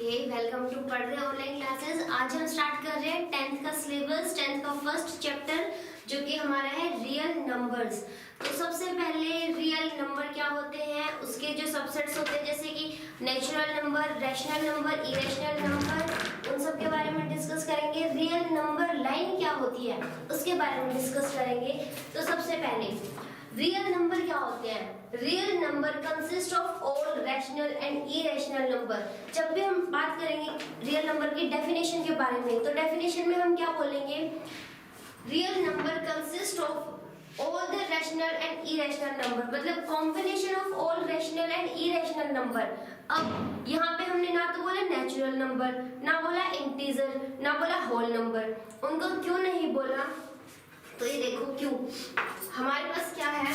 Welcome to पढ़ रहे online classes. आज हम स्टार्ट कर रहे हैं 10th का सिलेबस, 10th का फर्स्ट चैप्टर जो कि हमारा है रियल नंबर्स। तो सबसे पहले रियल नंबर क्या होते हैं, उसके जो सबसेट्स होते हैं जैसे कि natural number, rational number, irrational number, उन सब के बारे में डिस्कस करेंगे। रियल नंबर लाइन क्या होती है उसके बारे में डिस्कस करेंगे। तो सबसे पहले रियल नंबर क्या होते हैं। Real number consist of all rational and irrational number. जब भी हम बात करेंगे रियल नंबर की डेफिनेशन के बारे में, तो डेफिनेशन में हम क्या बोलेंगे, real number consist of all the rational and irrational number, मतलब combination of all rational and irrational number. अब यहाँ पे हमने ना तो बोला नेचुरल नंबर, ना बोला इंटीजर, ना बोला होल नंबर। उनको क्यों नहीं बोला, तो ये देखो क्यों। हमारे पास क्या है,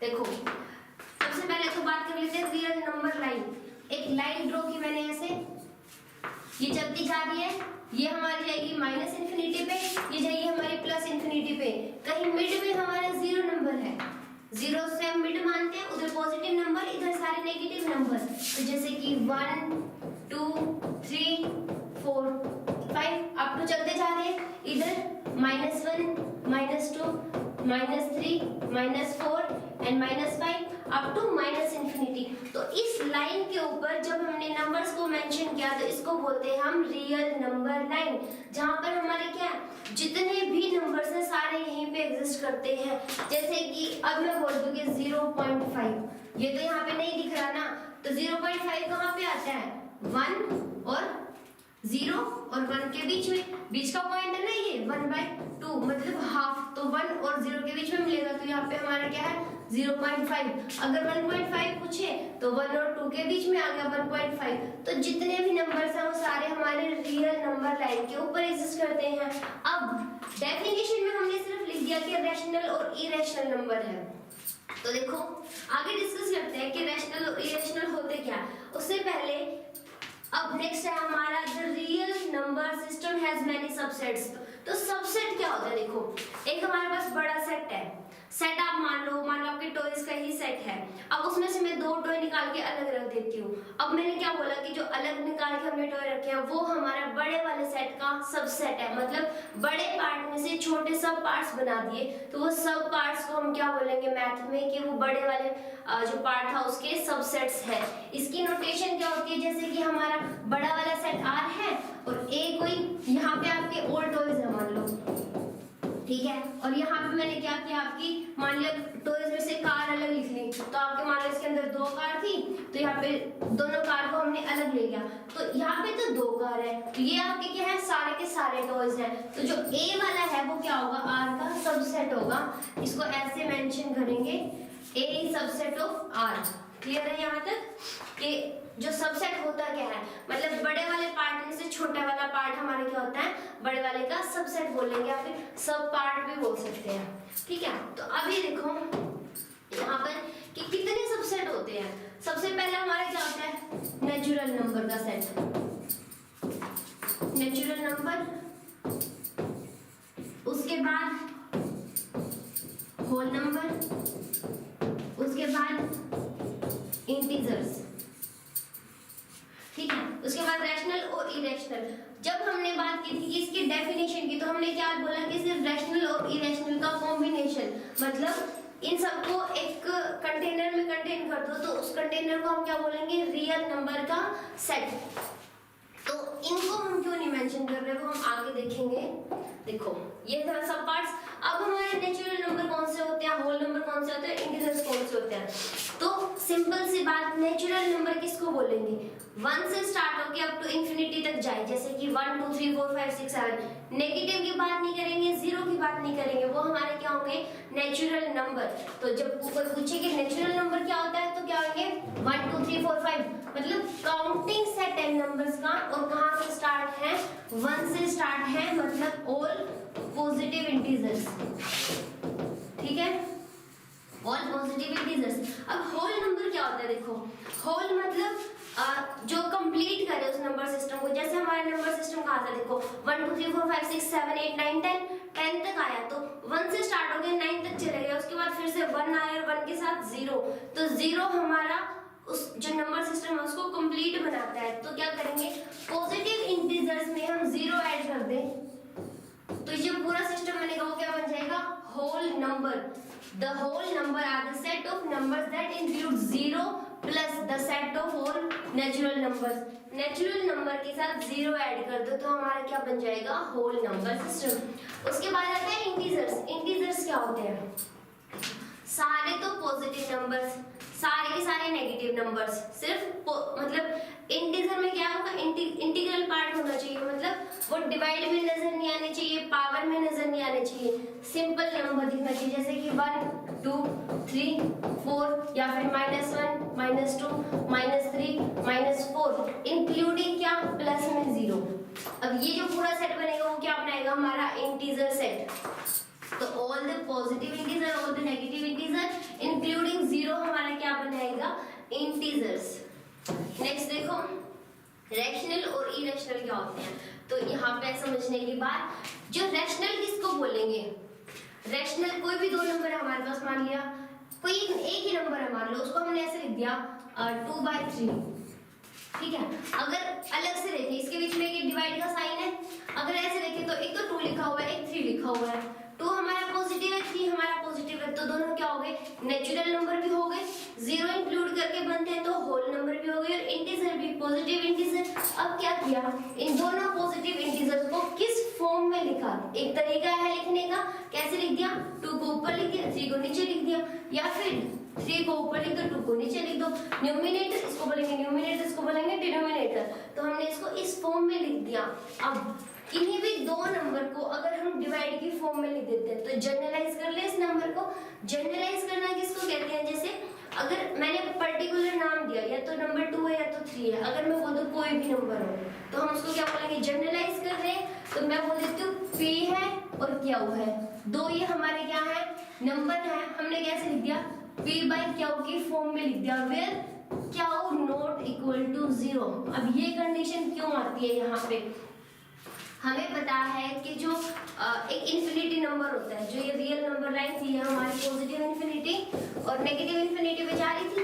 देखो सबसे पहले तो बात कर लेते हैं रियल नंबर लाइन। एक लाइन ड्रॉ की मैंने ऐसे, ये चलती जा रही है, ये हमारी जाएगी माइनस इन्फिनिटी पे, ये जाएगी हमारी प्लस इन्फिनिटी पे। कहीं मिड में हमारा जीरो नंबर है, जीरो से हम मिड मानते हैं, उधर पॉजिटिव नंबर, इधर सारे नेगेटिव नंबर। तो जैसे कि 1 2 3 4 5 अप टू चलते जा रहे हैं। इधर -1 -2 -3 -4 and -5 up to minus infinity. तो इस लाइन के ऊपर जब हमने नंबर्स को मेंशन किया तो इसको बोलते हैं हम रियल नंबर लाइन, जहां पर हमारे क्या जितने भी नंबर्स हैं सारे यहीं पे एग्जिस्ट करते हैं। जैसे कि अब मैं बोल दूं कि 0.5, ये तो यहाँ पे नहीं दिख रहा ना, तो 0.5 कहाँ पे आता है, 1 और 0 और 1 के बीच का पॉइंट है ना, ये 1/2 मतलब हाफ, तो 1 और 0 के बीच में मिलेगा। तो यहाँ पे हमारा क्या है 0.5। अगर 1.5 पूछे तो 1 और 2 के बीच में आ गया 1.5। तो जितने भी नंबर्स हैं वो सारे हमारे रियल नंबर लाइन के ऊपर एग्जिस्ट करते हैं। अब डेफिनेशन में हमने सिर्फ लिख दिया कि रैशनल और इरेशनल नंबर है। तो देखो आगे डिस्कस करते हैं कि रैशनल और इरेशनल होते क्या। उससे पहले अब नेक्स्ट है हमारा the real number system has many subsets. तो सबसेट क्या होता है, देखो एक हमारे पास बड़ा सेट है, सेट आप मान लो आपके टॉयज का ही सेट है। अब उसमें से मैं 2 टॉय निकाल के अलग रख देती हूँ। अब मैंने क्या बोला कि जो अलग निकाल के हमने टॉय रखे हैं वो हमारा बड़े वाले सेट का सबसेट है, मतलब बड़े पार्ट में से छोटे सब पार्ट्स बना दिए, तो वो सब पार्ट्स को हम क्या बोलेंगे मैथ में कि वो बड़े वाले जो पार्ट था उसके सबसेट्स है। इसकी नोटेशन क्या होती है, जैसे कि हमारा बड़ा वाला सेट R है और A कोई यहाँ पे आपके ओल्ड टॉयज है मान लो, ठीक है, और यहाँ पे मैंने क्या किया, आपकी मान लिया टॉयज में से कार अलग लिख ली, तो आपके मान लो इसके अंदर 2 कार थी, तो यहाँ पे दोनों कार को हमने अलग ले लिया, तो यहाँ पे तो 2 कार है, तो ये आपके क्या है सारे के सारे टॉयज हैं। तो जो A वाला है वो क्या होगा, R का सबसेट होगा। इसको ऐसे मेंशन करेंगे, A is subset of R। Clear है यहाँ तक कि जो सबसेट होता क्या है, मतलब बड़े वाले पार्ट में से छोटा वाला पार्ट हमारे क्या होता है, बड़े वाले का सबसेट बोलेंगे या फिर सब पार्ट भी बोल सकते हैं, ठीक है। तो अभी देखो यहाँ पर कि कितने सबसेट होते हैं। सबसे पहले हमारा क्या होता है, नेचुरल नंबर का सेट, नेचुरल नंबर, उसके बाद होल नंबर, उसके बाद इंटीजर्स, ठीक है, उसके बाद रैशनल और इरेशनल। जब हमने बात की थी इसकी डेफिनेशन की, तो हमने क्या बोला कि सिर्फ रैशनल और इरेशनल का कॉम्बिनेशन, मतलब इन सबको एक कंटेनर में कंटेन कर दो, तो उस कंटेनर को हम क्या बोलेंगे, रियल नंबर का सेट। तो इनको हम क्यों नहीं मेंशन कर रहे, वो हम आगे देखेंगे। देखो ये था सब पार्ट्स। अब हमारे नेचुरल नंबर कौन से होते हैं, होल नंबर कौन से होते हैं, इंटीजर्स कौन से होते हैं। तो सिंपल सी बात, नेचुरल नंबर किसको बोलेंगे, 1 से स्टार्ट होके अप टू इंफिनिटी तक जाए, जैसे कि 1 2 3 4 5 6 7। नेगेटिव की बात नहीं करेंगे, 0 की बात नहीं करेंगे, वो हमारे क्या होंगे, नेचुरल नंबर। तो जब ऊपर पूछे कि नेचुरल नंबर क्या होता है, तो क्या होंगे 1 2 3 4 5, मतलब काउंटिंग सेट है नंबर्स का, और कहाँ से स्टार्ट है, 1 से स्टार्ट है, मतलब ऑल पॉजिटिव इंटीजर्स, ठीक है, ऑल पॉजिटिव इंटीजर्स। अब होल नंबर क्या होता है, देखो होल मतलब जो कंप्लीट करे उस नंबर सिस्टम को। जैसे हमारा नंबर सिस्टम कहा था, देखो 1 2 3 4 5 6 7 8 9 10 तक आया, तो 1 से स्टार्ट हो गया 9 तक चले गया, उसके बाद फिर से 1 आया और 1 के साथ 0, तो 0 हमारा उस जो नंबर सिस्टम है उसको कंप्लीट बनाता है। तो क्या करेंगे, पॉजिटिव इंटीजर्स में हम 0 ऐड कर दें तो ये पूरा सिस्टम बनेगा, वो क्या बन जाएगा, whole number. The whole number are the set of numbers that include 0 plus the set of all natural numbers. Natural number के साथ 0 ऐड कर दो तो हमारा क्या बन जाएगा, होल नंबर सिस्टम। उसके बाद आता है इंटीजर्स। इंटीजर्स क्या होते हैं, सारे तो पॉजिटिव नंबर्स, सारे के सारे नेगेटिव नंबर्स। सिर्फ मतलब इंटीजर में क्या होगा, इंटीग्रल पार्ट होना चाहिए, मतलब वो डिवाइड में नजर नहीं आने चाहिए, पावर में नजर नहीं आने चाहिए, सिंपल नंबर दिखना चाहिए, जैसे कि 1 2 3 4 या फिर -1 -2 -3 -4 इंक्लूडिंग क्या, प्लस में 0। अब ये जो पूरा सेट बनेगा वो क्या बनाएगा, हमारा इंटीजर सेट। तो all the positive integer, all the negative integer including 0 हमारा क्या बनाएगा, इंटीजर्स। नेक्स्ट देखो, रैशनल और इरेशनल क्या होते हैं। तो यहाँ पे समझने की बात, जो रैशनल किसको बोलेंगे, रैशनल कोई भी दो नंबर है हमारे पास, मान लिया कोई एक ही नंबर है, मान लो उसको हमने ऐसे लिख दिया 2/3, ठीक है। अगर अलग से देखें, इसके बीच में एक डिवाइड का साइन है, अगर ऐसे देखें तो एक तो 2 लिखा हुआ है, एक 3 लिखा हुआ है। 2 हमारा पॉजिटिव है, 3 हमारा पॉजिटिव है, तो दोनों क्या हो गए, नेचुरल नंबर भी हो गए, 0 इंक्लूड करके बनते हैं तो होल नंबर भी हो गए, और इंटीजर भी, पॉजिटिव इंटीजर। अब क्या किया, इन दोनों पॉजिटिव इंटीजर्स को किस फॉर्म में लिखा, एक तरीका है लिखने का, कैसे लिख दिया, 2 को ऊपर लिख दिया, 3 को नीचे लिख दिया, या फिर 3 को ऊपर लिख दो, 2 को नीचे लिख दो। न्यूमिनेटर इसको बोलेंगे न्यूमिनेटर, इसको बोलेंगे डिनोमिनेटर, तो हमने इसको इस फॉर्म में लिख दिया। अब किन्हीं भी दो नंबर को अगर हम डिवाइड की फॉर्म में लिख देते हैं तो जनरलाइज कर ले इस नंबर को। जनरलाइज करना किसको कहते हैं, जैसे अगर मैंने पर्टिकुलर नाम दिया, या तो नंबर 2 है या तो 3 है, अगर मैं बोल दूं कोई भी नंबर हो तो हम उसको क्या बोलेंगे, जनरलाइज कर रहे हैं। तो मैं बोल देती हूँ p है और q है, दो ये हमारे क्या है, नंबर है, हमने कैसे लिख दिया, p/q की फॉर्म में लिख दिया, where q not equal to 0। अब ये कंडीशन क्यों आती है, यहाँ पे हमें पता है कि जो एक इन्फिनिटी नंबर होता है, जो ये रियल नंबर लाइन थी हमारी पॉजिटिव इन्फिनिटी और नेगेटिव इन्फिनिटी पे जा रही थी।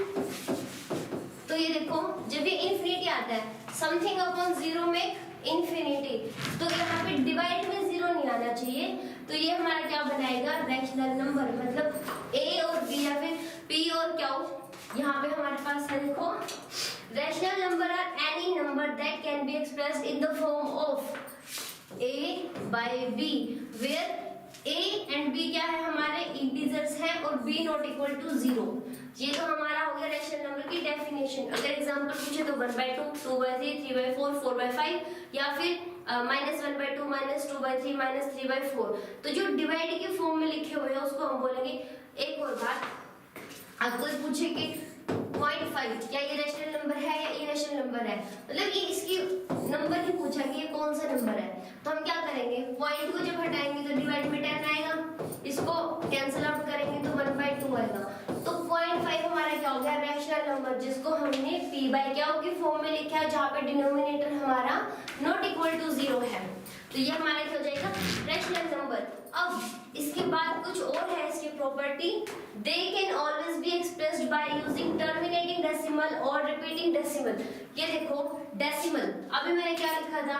तो ये देखो, जब ये इन्फिनिटी आता है, समथिंग अपॉन 0 में इन्फिनिटी, तो यहाँ पे डिवाइड में 0 नहीं आना चाहिए, तो ये हमारा क्या बनाएगा, रैशनल नंबर। मतलब a और b या फिर p और q, यहाँ पे हमारे पास है, देखो rational number are any number that can be expressed in the form of a/b, where a and b क्या है, हमारे इंटीजर्स हैं और b नॉट इक्वल टू 0। ये तो हमारा हो गया रैशनल नंबर की डेफिनेशन। अगर एग्जांपल पूछे तो 1/2, 2/3, 3/4, 4/5, या फिर -1/2, -2/3, -3/4। तो जो डिवाइड के फॉर्म में लिखे हुए हैं उसको हम बोलेंगे। एक और बात, अब कोई पूछे कि 0.5 क्या ये रैशनल नंबर है या इरेशनल नंबर है, मतलब ये इसकी नंबर ही पूछा कि ये कौन सा नंबर है, तो हम क्या करेंगे, पॉइंट को जब हटाएंगे तो डिवाइड में 10 आएगा, इसको कैंसिल आउट करेंगे तो 1/2 आएगा। तो 0.5 हमारा क्या हो गया, रैशनल नंबर, जिसको हमने p/q की फॉर्म में लिखा है, जहाँ पे डिनोमिनेटर हमारा नॉट इक्वल टू 0 है, तो ये हमारा क्या हो जाएगा, रैशनल नंबर। अब इसके बाद कुछ और है इसकी property, they can always be expressed by using terminating decimal और रिपीटिंग डेसिमल। ये देखो डेसिमल, अभी मैंने क्या लिखा था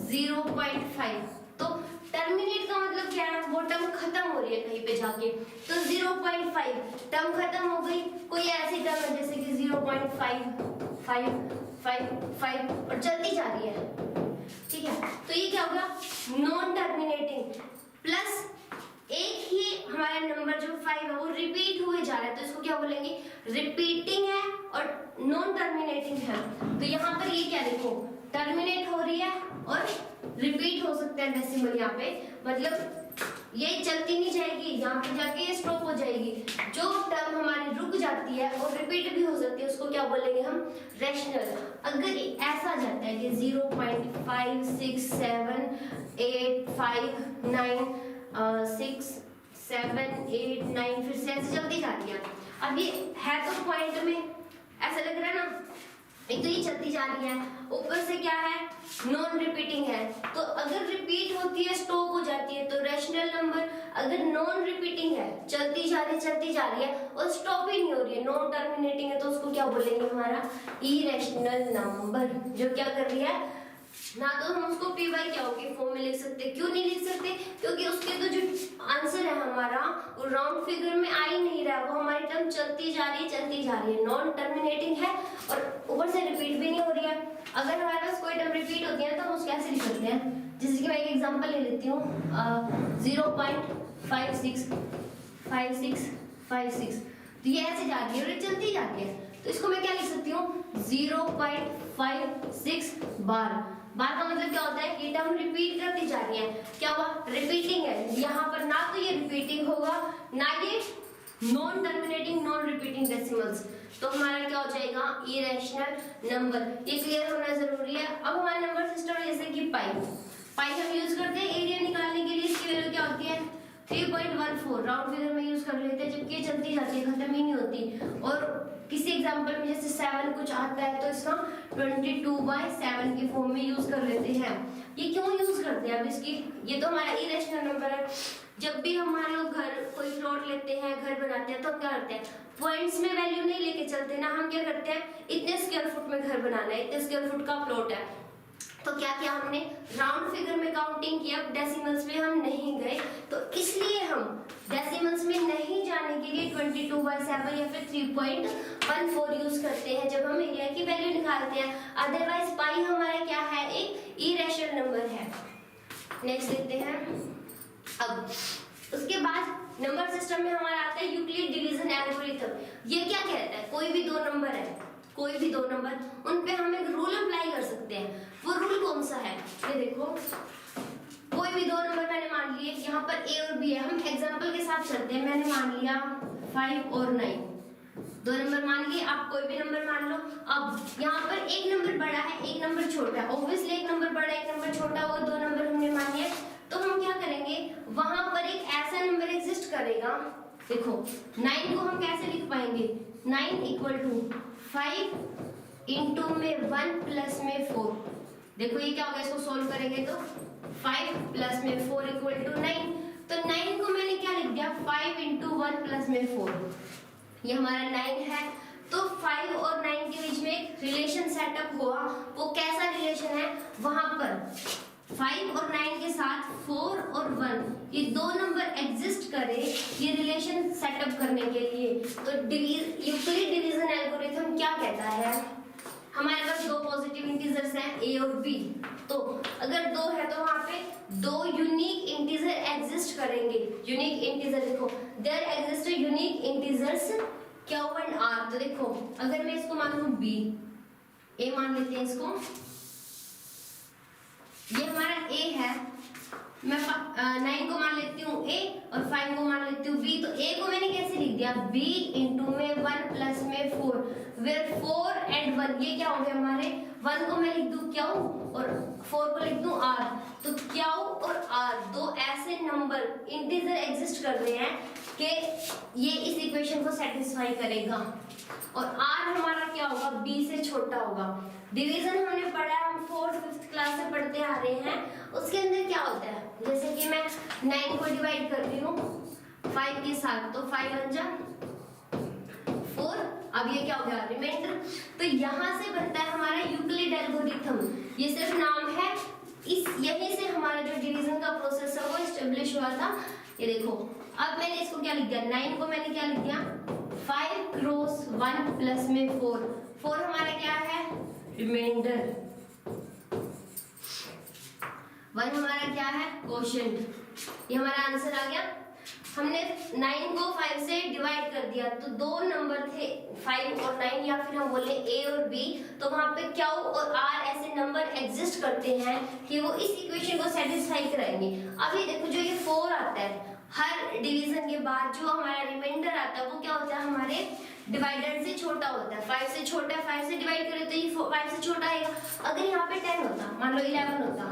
0.5, तो टर्मिनेट का मतलब क्या है, वो टर्म खत्म हो रही है कहीं पे जाके, तो 0.5 टर्म खत्म हो गई, कोई ऐसी टर्म है जैसे कि 0.5 5 5 5 और चलती जा रही है, ठीक है, तो ये क्या होगा, नॉन टर्मिनेटिंग, प्लस एक ही हमारा नंबर जो 5 है वो रिपीट हुए जा रहा है, तो इसको क्या बोलेंगे, रिपीटिंग है और नॉन टर्मिनेटिंग है। तो यहाँ पर ये क्या देखो, टर्मिनेट हो रही है और रिपीट हो सकता है डेसिमल, यहाँ पे मतलब ये चलती नहीं जाएगी, यहाँ पे जाके ये स्टॉप हो जाएगी। जो टर्म हमारी रुक जाती है और रिपीट भी हो सकती है उसको क्या बोलेंगे हम, रैशनल। अगर ऐसा जाता है कि 0.5 6 7 8 5 9 6 7 8 9 फिर से ऐसे चलती जाती है। अब ये है तो पॉइंट में ऐसा लग रहा है ना, एक तो ये चलती जा रही है, ऊपर से क्या है, नॉन रिपीटिंग है। तो अगर रिपीट होती है स्टॉप हो जाती है तो रैशनल नंबर, अगर नॉन रिपीटिंग है चलती जा रही है और स्टॉप ही नहीं हो रही है, नॉन टर्मिनेटिंग है, तो उसको क्या बोलेंगे, हमारा इरेशनल नंबर, जो क्या कर रही है ना। तो हम उसको पी बाई क्या होगी फॉर्म में लिख सकते, क्यों नहीं लिख सकते, क्योंकि उसके तो जो आंसर है हमारा वो राउंड फिगर में आ ही नहीं रहा, वो हमारी टर्म चलती जा रही है, नॉन टर्मिनेटिंग है और ऊपर से रिपीट भी नहीं हो रही है। अगर हमारे पास कोई टर्म रिपीट होती है तो हम उसको ऐसे लिख सकते हैं, जैसे कि मैं एक एग्जांपल ले लेती हूँ 0.565656, तो ये ऐसे जा रही है और ये चलती जाती है, तो इसको मैं क्या लिख सकती हूँ 0.56 बार। बार का मतलब क्या होता है, ये टर्म रिपीट करती जा रही है, क्या हुआ, रिपीटिंग है। यहाँ पर ना तो ये रिपीटिंग होगा ना ये non terminating non repeating decimals, तो हमारा क्या हो जाएगा, इरेशनल नंबर। ये क्लियर होना जरूरी है। अब हमारा नंबर सिस्टम जैसे कि पाई हम यूज करते हैं एरिया निकालने के लिए, इसकी वैल्यू क्या होती है 3.14, राउंड फिगर में यूज कर लेते हैं, जबकि ये चलती जाती है, खत्म ही नहीं होती। और किसी एग्जांपल में जैसे 7 कुछ आता है तो इसका 22/7 की फॉर्म में यूज कर लेते हैं। ये क्यों यूज करते हैं, अब इसकी, ये तो हमारा इरेशनल नंबर है। जब भी हमारे लोग घर कोई प्लॉट लेते हैं, घर बनाते हैं, तो क्या करते हैं, पॉइंट्स में वैल्यू नहीं लेके चलते ना, हम क्या करते हैं, इतने स्क्वायर फुट में घर बनाना है, इतने स्क्वायर फुट का प्लॉट है, तो क्या किया हमने, राउंड फिगर में काउंटिंग किया, डेसिमल्स में हम नहीं गए, तो इसलिए हम डेसिमल्स में नहीं जाने के लिए 22/7 या फिर 3.14 यूज करते हैं जब हम एरिया की वैल्यू निकालते हैं। अदरवाइज पाई हमारा क्या है, एक इरेशनल नंबर है। नेक्स्ट देखते हैं। अब उसके बाद नंबर सिस्टम में हमारा आता है यूक्लिड डिवीजन एल्गोरिथम। ये क्या कहता है, कोई भी दो नंबर है, उन पे हम एक रूल अप्लाई कर सकते हैं। वो रूल कौन सा है, ये देखो, कोई भी दो नंबर मैंने मान लिए, यहाँ पर ए और बी है, हम एग्जांपल के साथ चलते हैं। मैंने मान लिया 5 और 9, दो नंबर मान लिए, आप कोई भी नंबर मान लो। अब यहाँ पर एक नंबर बड़ा है, एक नंबर छोटा है, ऑब्वियसली एक नंबर बड़ा एक नंबर छोटा, वो दो नंबर हमने मान लिए, तो हम क्या करेंगे, वहां पर एक ऐसा नंबर एग्जिस्ट करेगा। देखो 9 को हम कैसे लिख पाएंगे, 9 = 5 इंटू में 1 प्लस में 4। देखो ये क्या होगा, इसको सोल्व करेंगे तो 5 प्लस में 4 = 9। तो 9 को मैंने क्या लिख दिया, 5 इंटू 1 प्लस में 4, ये हमारा 9 है। तो 5 और 9 के बीच में एक रिलेशन सेटअप हुआ, वो कैसा रिलेशन है, वहां पर 5 और 9 के साथ 4 और 1 ये दो नंबर एग्जिस्ट करे, ये रिलेशन सेटअप करने के लिए। तो यूक्लिड डिवीजन एल्गोरिथम क्या कहता है, हमारे पास दो पॉजिटिव इंटीजर्स हैं ए और बी, तो अगर दो है तो वहां पे दो यूनिक इंटीजर एग्जिस्ट करेंगे। यूनिक इंटीजर देखो, there exist unique integers Q and R। तो देखो अगर मैं इसको मान लूं बी, ए मान लेते हैं इसको, ये हमारा ए है, मैं 9 को मान लेती हूँ ए और 5 को मान लेती हूँ बी। तो ए को मैंने कैसे लिख दिया, b इंटू में 1 प्लस में 4, वेयर 4 and 1 ये क्या हो गया हमारे, 1 को मैं लिख दूं Q और 4 को लिख दूं R। तो Q और R दो ऐसे नंबर इंटीजर एग्जिस्ट कर रहे हैं कि ये इस इक्वेशन को सेटिस्फाई करेगा, और R हमारा क्या होगा, B से छोटा होगा। डिवीजन हमने पढ़ा है, हम 4th 5th क्लास से पढ़ते आ रहे हैं, उसके अंदर क्या होता है, जैसे कि मैं 9 को डिवाइड कर रही हूँ 5 के साथ, तो 5 × 4, अब ये क्या हो गया, रिमाइंडर। तो यहाँ से बनता है हमारा यूक्लिड एल्गोरिथम, ये सिर्फ नाम है, इस यहीं से हमारा जो डिवीजन का प्रोसेस है वो एस्टेब्लिश हुआ था। ये देखो अब मैंने इसको क्या लिख दिया, 9 को मैंने क्या लिख दिया 5 × 1 प्लस में 4 हमारा क्या है, रिमाइंडर, 1 हमारा क्या है, क्वोशिएंट। ये हमारा आंसर आ गया। हमने 9 को 5 से डिवाइड कर दिया, तो दो नंबर थे 5 और 9, या फिर हम बोले A और B, तो वहां पे Q और R ऐसे नंबर एग्जिस्ट करते हैं कि वो इस इक्वेशन को सेटिस्फाई कराएंगे। अब ये देखो जो ये 4 आता है, हर डिवीजन के बाद जो हमारा रिमाइंडर आता है वो क्या होता है, हमारे डिवाइडर से छोटा होता है, 5 से छोटा है, 5 से डिवाइड करें तो ये 5 से छोटा आएगा। अगर यहाँ पे 10 होता, मान लो 11 होता,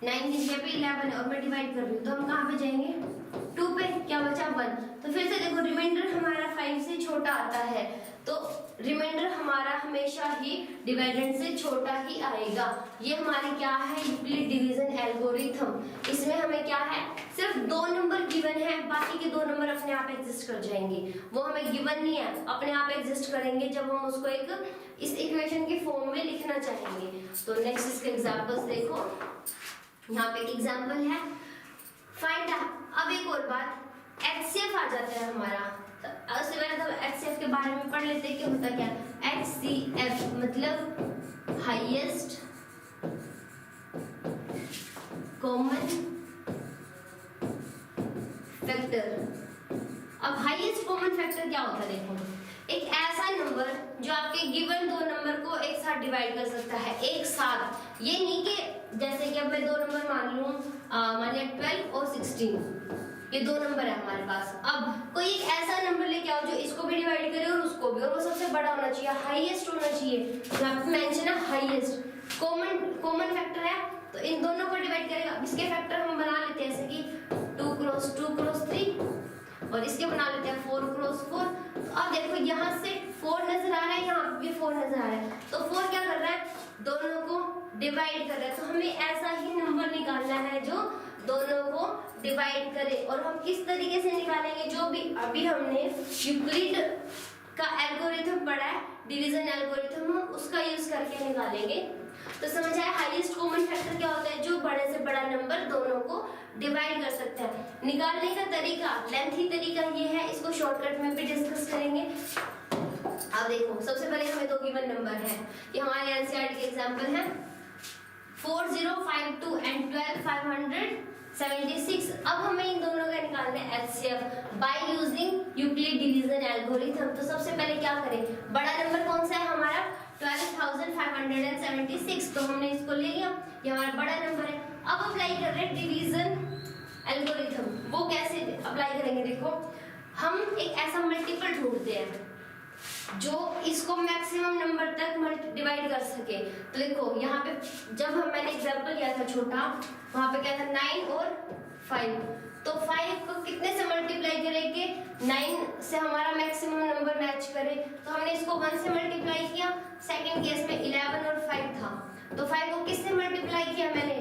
9 की जगह पे 11 है और मैं डिवाइड कर रही हूँ, तो हम कहाँ पे जाएंगे, 2 पे। क्या बचा 1। तो फिर से देखो रिमाइंडर हमारा 5 से छोटा आता है, तो रिमाइंडर हमारा हमेशा ही डिवाइडेंड से छोटा ही आएगा। ये हमारी क्या है, यूक्लिड डिवीजन एल्गोरिथम। इसमें हमें क्या है, सिर्फ 2 नंबर गिवन है, बाकी के 2 नंबर अपने आप एग्जिस्ट कर जाएंगे। वो हमें गिवन नहीं है, अपने आप एग्जिस्ट करेंगे जब हम उसको एक इस इक्वेशन के फॉर्म में लिखना चाहेंगे। तो नेक्स्ट इसके एग्जांपल्स देखो, यहाँ पे एक एग्जांपल है फाइंड। अब एक और बात, HCF आ जाता है हमारा, उससे पहले तो HCF के बारे में पढ़ लेते हैं कि होता क्या। HCF मतलब हाईएस्ट कॉमन फैक्टर। अब हाईएस्ट कॉमन फैक्टर क्या होता है, देखो एक ऐसा नंबर जो आपके गिवन 2 नंबर को एक साथ डिवाइड कर सकता है, एक साथ। ये नहीं कि जैसे कि अब मैं 2 नंबर मान लूं, मानिए 12 और 16, ये 2 नंबर है हमारे पास। अब कोई एक ऐसा नंबर लेके आओ जो इसको भी डिवाइड करे और उसको भी, और वो सबसे बड़ा होना चाहिए, हाईएस्ट होना चाहिए। यहाँ पे मेंशन है हाईएस्ट कॉमन फैक्टर है, तो इन दोनों को डिवाइड करेगा। इसके फैक्टर हम बना लेते हैं जैसे कि 2 क्रॉस 2 क्रॉस 3, और इसके बना लेते हैं 4 क्रॉस 4। तो अब देखो यहाँ से 4 नजर आ रहा है, यहाँ भी 4 नजर आ रहा है, तो 4 क्या कर रहा है, दोनों को डिवाइड कर रहा है। तो हमें ऐसा ही नंबर निकालना है जो दोनों को डिवाइड करे। और हम किस तरीके से निकालेंगे, जो भी अभी हमने यूक्लिड का एल्गोरिथम पढ़ा है, डिवीजन एल्गोरिथम, उसका यूज करके निकालेंगे। तो समझ आया, हाईएस्ट कॉमन फैक्टर क्या होता है, जो बड़े से बड़ा नंबर दोनों को डिवाइड कर सकता है। निकालने का तरीका, लेंथी तरीका ये है, इसको शॉर्टकट में भी डिस्कस करेंगे। अब देखो सबसे पहले हमें 2 गिवन नंबर है, ये हमारे एनसीईआरटी के एग्जांपल है 4052 एंड 12576। अब हमें इन दोनों का निकालना है HCF by using Euclid division algorithm. तो सबसे पहले क्या करें, बड़ा नंबर कौन सा है हमारा 12576, तो हमने इसको ले लिया, ये हमारा बड़ा नंबर है। अब अप्लाई कर रहे हैं डिवीजन एल्गोरिथम। वो कैसे अप्लाई करेंगे, देखो हम एक ऐसा मल्टीपल ढूंढते हैं जो इसको मैक्सिमम नंबर तक डिवाइड कर सके। तो देखो यहाँ पे जब मैंने एग्जांपल लिया था छोटा, वहां पे क्या था 9 और 5, तो 5 को कितने से मल्टीप्लाई करेंगे, 9 से हमारा मैक्सिमम नंबर मैच करे, तो हमने इसको 1 से मल्टीप्लाई किया। सेकंड केस में 11 और 5 था, तो 5 को किससे मल्टीप्लाई किया मैंने,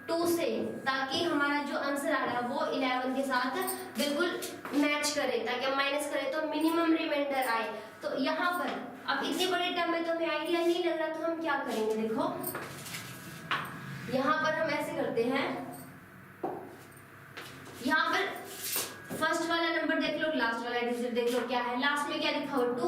2 से, ताकि हमारा जो आंसर आ रहा है वो 11 के साथ बिल्कुल मैच करे, ताकि हम माइनस करें तो मिनिमम रिमाइंडर आए। तो यहाँ पर अब इतनी बड़ी टर्म में तो हमें आइडिया नहीं लग रहा, तो हम क्या करेंगे, देखो यहाँ पर हम ऐसे करते हैं, यहाँ पर फर्स्ट वाला नंबर देख लो, लास्ट वाला डिजिट देख लो क्या है, लास्ट में क्या लिखा हो 2,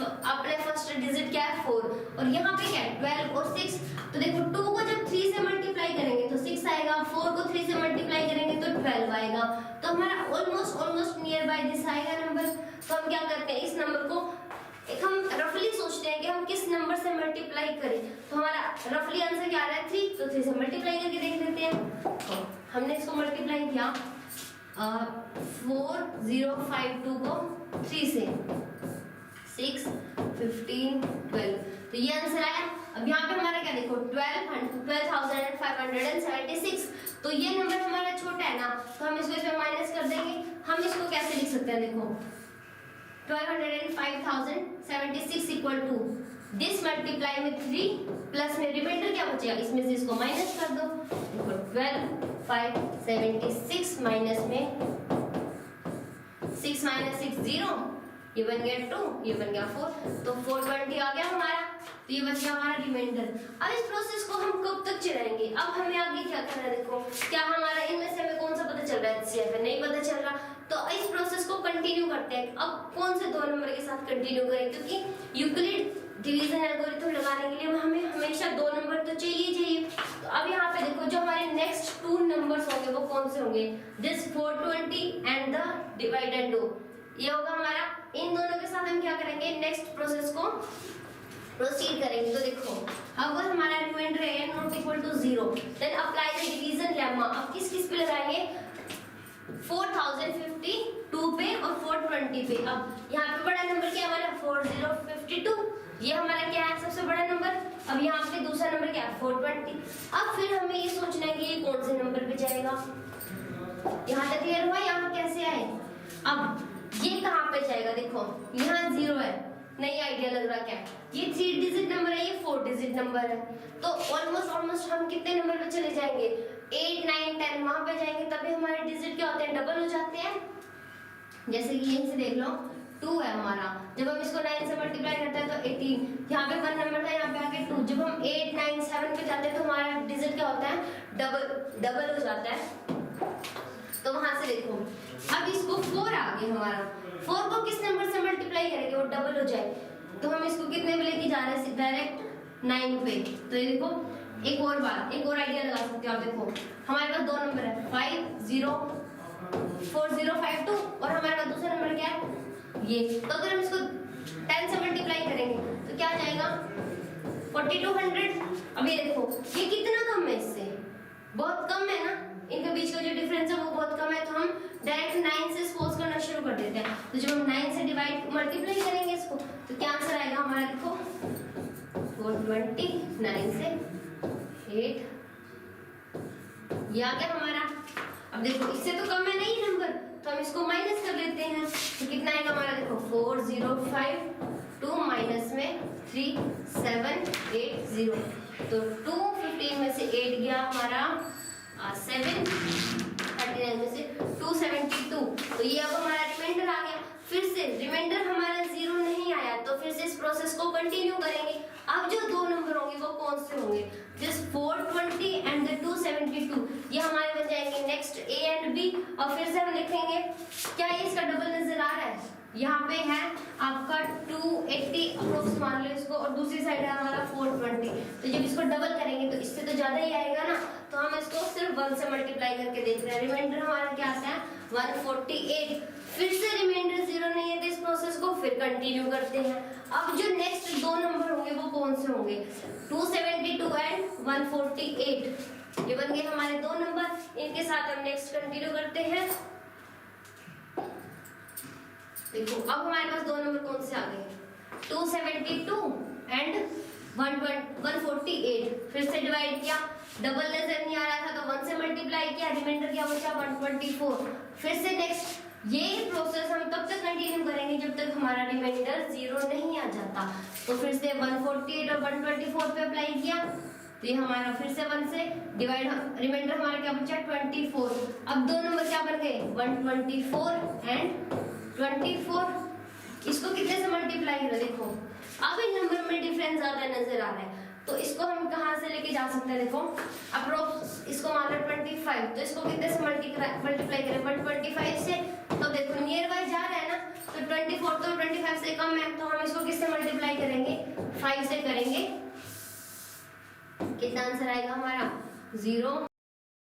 अपने फर्स्ट डिजिट क्या है 4, और यहाँ पे क्या है 12 और 6। तो देखो 2 को जब 3 से मल्टीप्लाई करेंगे तो 6 आएगा, 4 को 3 से मल्टीप्लाई करेंगे तो 12 आएगा, तो हमारा ऑलमोस्ट नियर बाय दिस आएगा नंबर। तो हम क्या करते हैं, इस नंबर को एक हम रफली सोचते हैं कि हम किस नंबर से मल्टीप्लाई करें, तो हमारा रफली आंसर क्या आ रहा है 3, तो 3 से मल्टीप्लाई करके देख लेते हैं। तो हमने इसको मल्टीप्लाई किया 4052 को 3 से, 6 15 12, तो ये आंसर आया। अब यहाँ पे हमारा क्या देखो 12576, तो ये नंबर हमारा छोटा है ना, तो हम इसको इसमें माइनस कर देंगे। हम इसको कैसे लिख सकते हैं, देखो 125076 इक्वल टू दिस मल्टीप्लाई में 3 प्लस में रिमाइंडर क्या बचेगा, इसमें से इसको माइनस कर दो, 12576 माइनस में 6 माइनस 6 0, ये बन गया 2, ये बन गया 4, तो 420 आ गया हमारा, तो ये बच गया हमारा रिमाइंडर। अब इस प्रोसेस को हम कब तक चलाएंगे, अब हमें आगे क्या करना है, देखो क्या हमारा इनमें से हमें कौन सा पता चल रहा है, HCF है, नहीं पता चल रहा, तो इस प्रोसेस को कंटिन्यू करते हैं। अब कौन से 2 नंबर के साथ कंटिन्यू करें, क्योंकि यूक्लिड डिवीजन एल्गोरिथम लगाने के लिए हमें हमेशा 2 नंबर तो चाहिए। तो अब यहाँ पे देखो जो हमारे नेक्स्ट 2 नंबर्स होंगे वो कौन से होंगे, दिस 420 एंड द डिवाइडेड 2, ये होगा हमारा। इन दोनों के साथ हम क्या करेंगे, नेक्स्ट प्रोसेस को प्रोसीड करेंगे। तो देखो अगर हमारा रिमाइंडर है not equal to 0, then apply the division lemma. अब किस किस पे लगाएंगे, 4052 पे और 420 पे। अब यहाँ पे बड़ा नंबर क्या है हमारा 4052, ये हमारा क्या है सबसे बड़ा नंबर। अब यहाँ पे दूसरा नंबर क्या है 420। अब फिर हमें ये सोचना है कि ये कौन से नंबर पे जाएगा। यहाँ तक क्लियर हुआ, यहाँ कैसे आए, अब ये कहाँ पे जाएगा, देखो यहाँ 0 है, नहीं आइडिया लग रहा क्या, ये 3 डिजिट नंबर है, ये 4 डिजिट नंबर है, तो ऑलमोस्ट हम कितने नंबर पे चले जाएंगे, 8 9 10 वहां पे जाएंगे, तभी हमारे डिजिट क्या होते हैं, डबल हो जाते हैं। जैसे कि यहीं से देख लो 2 है हमारा, जब हम इसको 9 से मल्टीप्लाई करते हैं तो 18, यहाँ पे 1 नंबर था, यहाँ पे आके 2, जब हम 8 9 7 पे जाते हैं तो हमारा डिजिट क्या होता है, डबल हो जाता है। तो वहां से देखो अब इसको 4 आ गया हमारा, 4 को किस नंबर से मल्टीप्लाई करेंगे वो डबल हो जाए, तो हम इसको कितने पे लेके जा रहे हैं, डायरेक्ट 9 पे। तो ये देखो एक और बात, एक और आइडिया लगा सकते हो आप, देखो हमारे पास 2 नंबर है 5 0 4 0 5 2 और हमारे पास दूसरा नंबर क्या है ये, तो अगर हम इसको 10 से मल्टीप्लाई करेंगे तो क्या आ जाएगा 4200। अब ये देखो ये कितना कम है, इससे बहुत कम है ना, इनके बीच का जो डिफरेंस है वो बहुत कम है, तो हम डायरेक्ट 9 से सपोज करना शुरू कर देते हैं। तो जब हम 9 से डिवाइड मल्टीप्लाई करेंगे इसको तो क्या आंसर आएगा हमारा, देखो 420, 9 से 8 ये आ गया हमारा। अब देखो इससे तो कम है नहीं नंबर, तो हम इसको माइनस कर लेते हैं, तो कितना आएगा हमारा, देखो 405 2 माइनस में 3 7 8 0, तो 215 में से 8 गया हमारा 7, 39 में से 272, तो ये अब हमारा रिमाइंडर आ गया। फिर से रिमाइंडर हमारा 0 नहीं आया, तो फिर से इस प्रोसेस को कंटिन्यू करेंगे। अब जो 2 नंबर होंगे वो कौन से होंगे, दिस 420 एंड द 272, ये हमारे बन जाएंगे नेक्स्ट ए एंड बी। और फिर से हम लिखेंगे, क्या ये इसका डबल नजर आ रहा है, यहाँ पे है आपका 280 अप्रोक्स मान लो इसको, और दूसरी साइड है हमारा 420, तो जब इसको डबल करेंगे तो इससे तो ज्यादा ही आएगा ना, तो हम इसको सिर्फ 1 से मल्टीप्लाई करके देख रहे हैं। रिमाइंडर हमारा क्या आता है 148, फिर से रिमाइंडर 0 नहीं है, तो इस प्रोसेस को फिर कंटिन्यू करते हैं। अब जो नेक्स्ट 2 नंबर होंगे वो कौन से होंगे, 272 एंड 148, ये बन गए हमारे 2 नंबर, इनके साथ हम नेक्स्ट कंटिन्यू करते हैं। देखो अब हमारे पास 2 नंबर कौन से आ गए, 272 एंड 148, फिर से डिवाइड किया, डबल नजर नहीं आ रहा था तो 1 से मल्टीप्लाई किया, रिमाइंडर क्या बचा 124, फिर से नेक्स्ट ये प्रोसेस हम तब तक कंटिन्यू करेंगे जब तक हमारा रिमाइंडर 0 नहीं आ जाता। तो फिर से 148 और 124 पे अप्लाई किया, तो ये हमारा फिर से 1 से डिवाइड, रिमाइंडर हमारा क्या बचा 24। अब 2 नंबर क्या बन गए 124 एंड 24, इसको कितने से मल्टीप्लाई करो, देखो अब इन नंबर में डिफरेंस ज्यादा नजर आ रहा है, तो इसको हम कहां से लेके जा सकते हैं, देखो अप्रोक्स इसको मान लो 25, तो इसको कितने से मल्टीप्लाई करें 125 से, तो देखो नियर बाय जा रहा है ना, तो 24 तो 25 से कम है, तो हम इसको किससे मल्टीप्लाई करेंगे 5 से करेंगे, कितना आंसर आएगा हमारा 0।